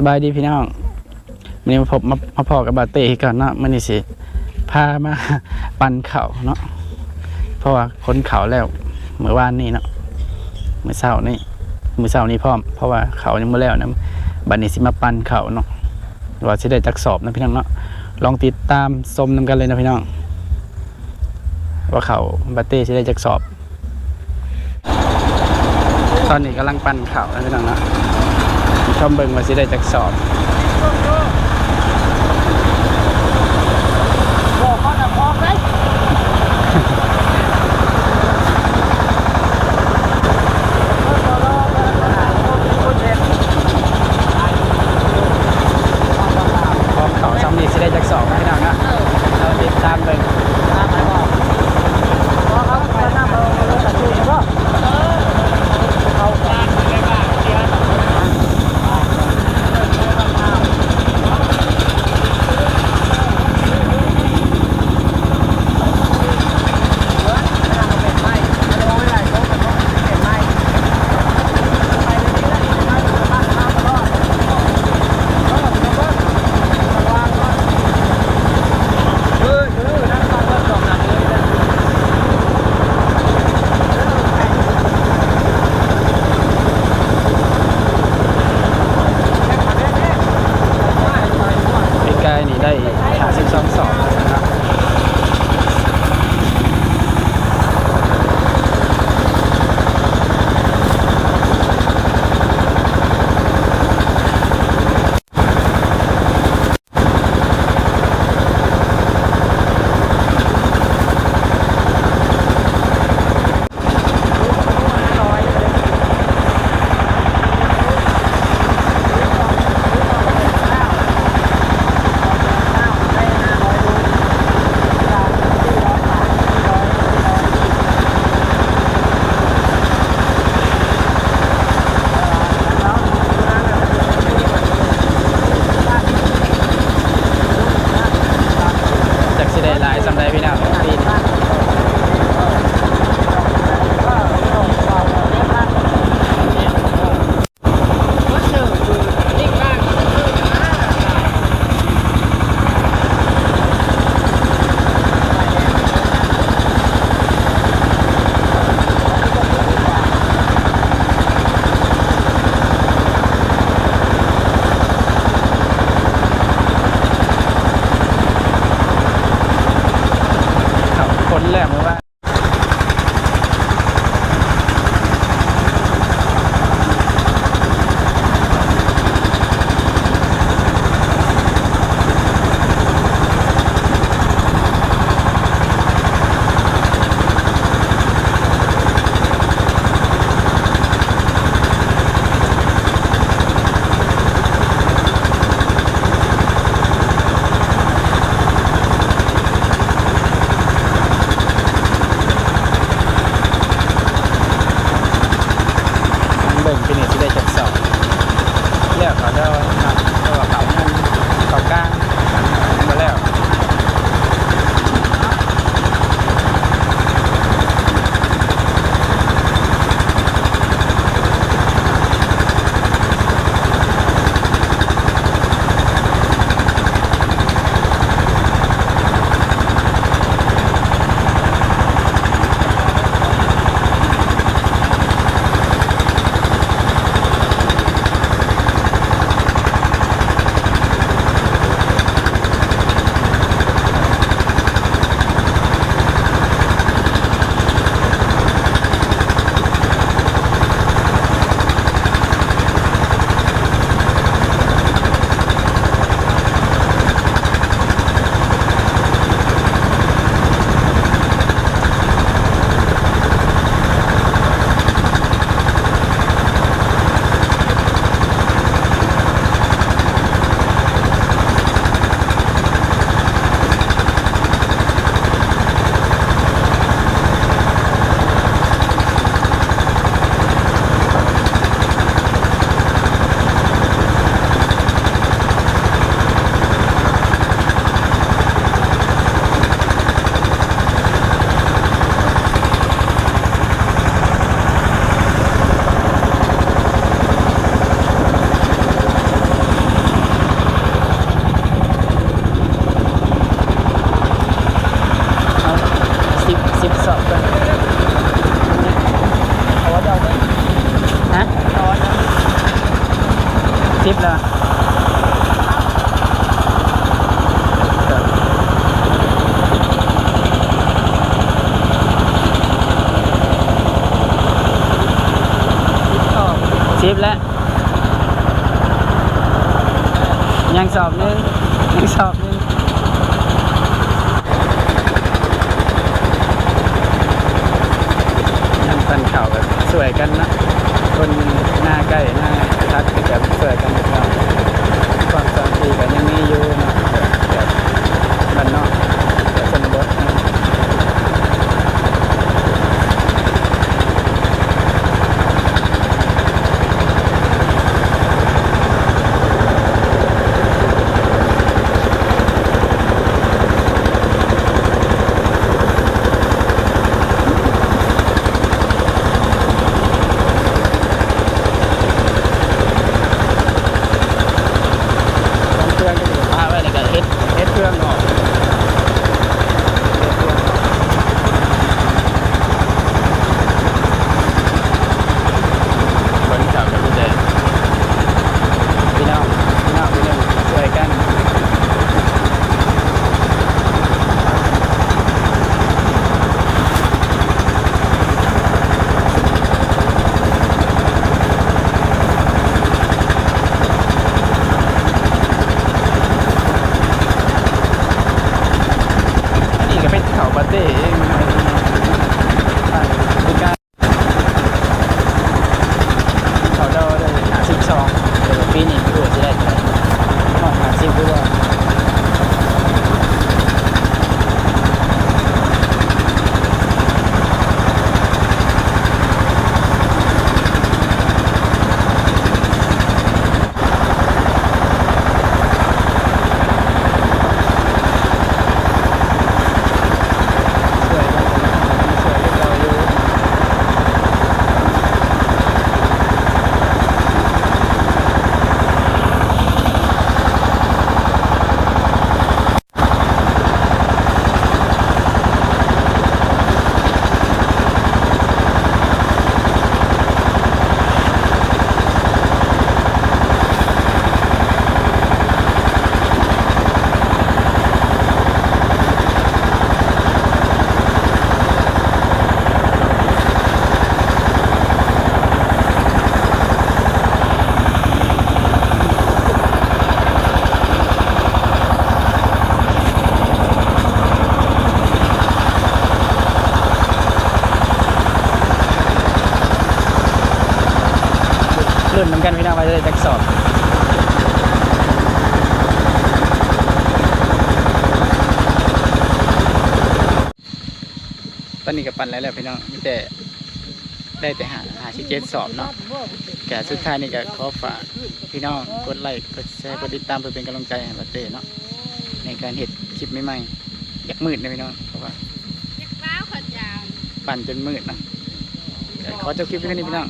บายดีพี่น้องวันนี้มาพอกับบาเต้ก่อนเนาะมันนี่สิพามาปั่นเข่าเนาะเพราะว่าคนเข่าแล้วเมื่อวานนี้เนาะมื้อเช้านี้พร้อมเพราะว่าเขายังไม่แล้วนะบัดนี้สิมาปั่นเข่าเนาะว่าสิได้จักสอบนะพี่น้องเนาะลองติดตามชมนำกันเลยนะพี่น้องว่าเขาบาเต้สิได้จักสอบตอนนี้กำลังปั่นเข่านะพี่น้องเนาะชมเบิ่งว่าสิได้จักสอบเขาซ้ำนี่สิได้จักสอบนะพี่น้องนะเราติดตามเบิ่งได้52 สอบนะครับคนแรกเลยว่า 10แล้ว10แล้วยังสอบหนึงยังสอบหนึงยังปันเข่าแบบสวยกันนะคนหน้าใกล้หน้าทักก็จะสวยกันนะครับความสามัคคีกันยังมีอยู่นะแบบบ้านนอกแบบชนบทนะเครื่องก็อยู่พาไว้ในการเฮ็ดเครื่องออกคนขับกับพี่เจพี่น้องช่วยกันนี่ก็เป็นเขาปาเต้เองเป็นการเขาดอได้52แต่ปีนี้ไม่รู้จะได้เท่าไหร่50ด้วย สวยมากเลยนะสวยเรียบร้อยอยู่รุ่นเหมือนกันพี่น้องว่าจะได้จักสอบตอนนี้ก็ปั่นแล้วแหละพี่น้องมีแต่ได้แต่หาชิเจ็ดสอบเนาะแต่สุดท้ายนี่ก็ขอฝากพี่น้องกดไลค์กดแชร์กดติดตามเพื่อเป็นกำลังใจให้บาเต้เนาะในการเห็ดคลิปใหม่ๆอยากมืดนะพี่น้องเพราะว่าปั่นจนมืดนะขอจบคลิปแค่นี้พี่น้อง